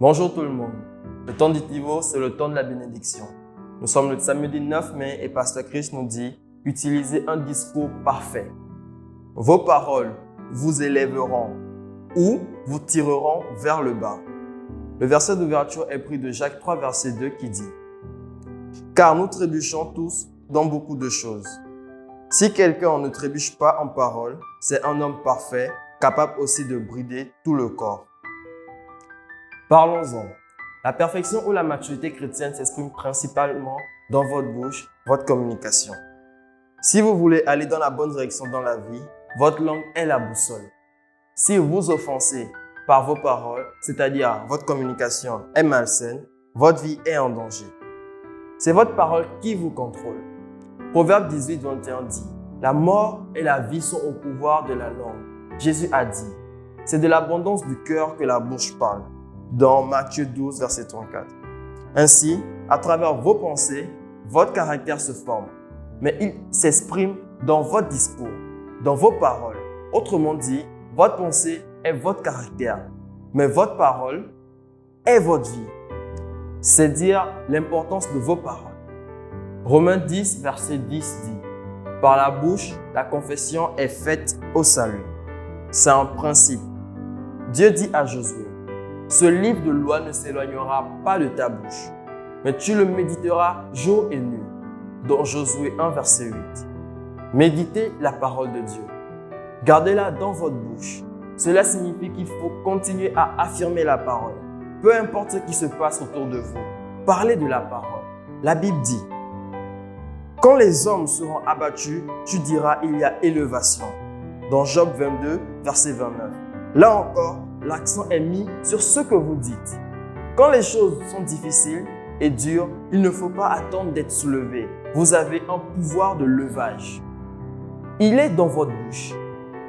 Bonjour tout le monde. Le temps du Tivot, c'est le temps de la bénédiction. Nous sommes le samedi 9 mai et Pasteur Chris nous dit « Utilisez un discours parfait. Vos paroles vous élèveront ou vous tireront vers le bas. » Le verset d'ouverture est pris de Jacques 3, verset 2 qui dit « Car nous trébuchons tous dans beaucoup de choses. Si quelqu'un ne trébuche pas en parole, c'est un homme parfait, capable aussi de brider tout le corps. » Parlons-en. La perfection ou la maturité chrétienne s'exprime principalement dans votre bouche, votre communication. Si vous voulez aller dans la bonne direction dans la vie, votre langue est la boussole. Si vous offensez par vos paroles, c'est-à-dire votre communication est malsaine, votre vie est en danger. C'est votre parole qui vous contrôle. Proverbe 18, 21 dit « La mort et la vie sont au pouvoir de la langue. » Jésus a dit « C'est de l'abondance du cœur que la bouche parle. » Dans Matthieu 12, verset 34. Ainsi, à travers vos pensées, votre caractère se forme, mais il s'exprime dans votre discours, dans vos paroles. Autrement dit, votre pensée est votre caractère, mais votre parole est votre vie. C'est dire l'importance de vos paroles. Romains 10, verset 10 dit « Par la bouche, la confession est faite au salut. » C'est un principe. Dieu dit à Josué, « Ce livre de loi ne s'éloignera pas de ta bouche, mais tu le méditeras jour et nuit. » Dans Josué 1, verset 8. Méditez la parole de Dieu. Gardez-la dans votre bouche. Cela signifie qu'il faut continuer à affirmer la parole. Peu importe ce qui se passe autour de vous, parlez de la parole. La Bible dit, « Quand les hommes seront abattus, tu diras il y a élévation. » Dans Job 22, verset 29. Là encore, l'accent est mis sur ce que vous dites. Quand les choses sont difficiles et dures, il ne faut pas attendre d'être soulevé. Vous avez un pouvoir de levage. Il est dans votre bouche.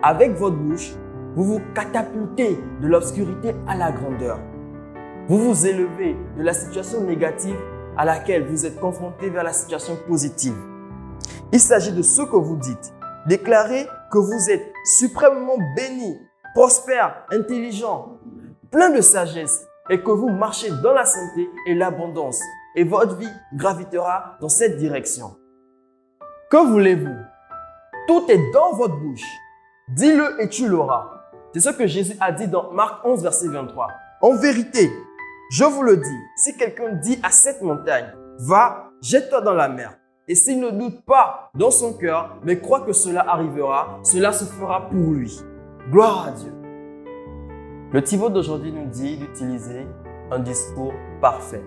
Avec votre bouche, vous vous catapultez de l'obscurité à la grandeur. Vous vous élevez de la situation négative à laquelle vous êtes confronté vers la situation positive. Il s'agit de ce que vous dites. Déclarez que vous êtes suprêmement béni, prospère, intelligent, plein de sagesse et que vous marchez dans la santé et l'abondance et votre vie gravitera dans cette direction. Que voulez-vous? Tout est dans votre bouche. Dis-le et tu l'auras. C'est ce que Jésus a dit dans Marc 11, verset 23. En vérité, je vous le dis, si quelqu'un dit à cette montagne, va, jette-toi dans la mer. Et s'il ne doute pas dans son cœur, mais croit que cela arrivera, cela se fera pour lui. Gloire à Dieu. Le Tivot d'aujourd'hui nous dit d'utiliser un discours parfait.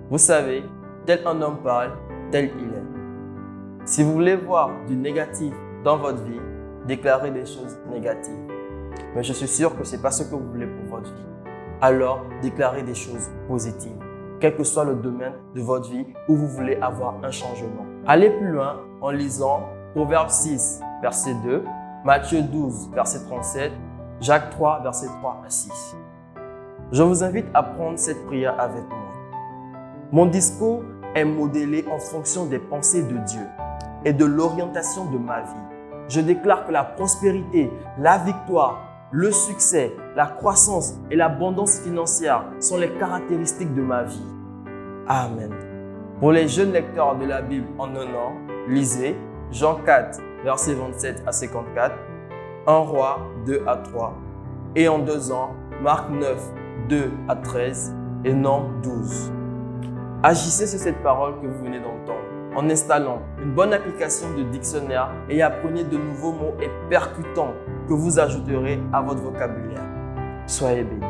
Vous savez, tel un homme parle, tel il est. Si vous voulez voir du négatif dans votre vie, déclarez des choses négatives. Mais je suis sûr que ce n'est pas ce que vous voulez pour votre vie. Alors, déclarez des choses positives, quel que soit le domaine de votre vie où vous voulez avoir un changement. Allez plus loin en lisant Proverbe 6, verset 2, Matthieu 12, verset 37, Jacques 3, verset 3 à 6. Je vous invite à prendre cette prière avec moi. Mon discours est modélé en fonction des pensées de Dieu et de l'orientation de ma vie. Je déclare que la prospérité, la victoire, le succès, la croissance et l'abondance financière sont les caractéristiques de ma vie. Amen. Pour les jeunes lecteurs de la Bible en un an, lisez Jean 4, versets 27 à 54, 1 Roi 2 à 3 et en 2 ans, Marc 9, 2 à 13 et Nombre 12. Agissez sur cette parole que vous venez d'entendre en installant une bonne application de dictionnaire et apprenez de nouveaux mots et percutants que vous ajouterez à votre vocabulaire. Soyez bénis.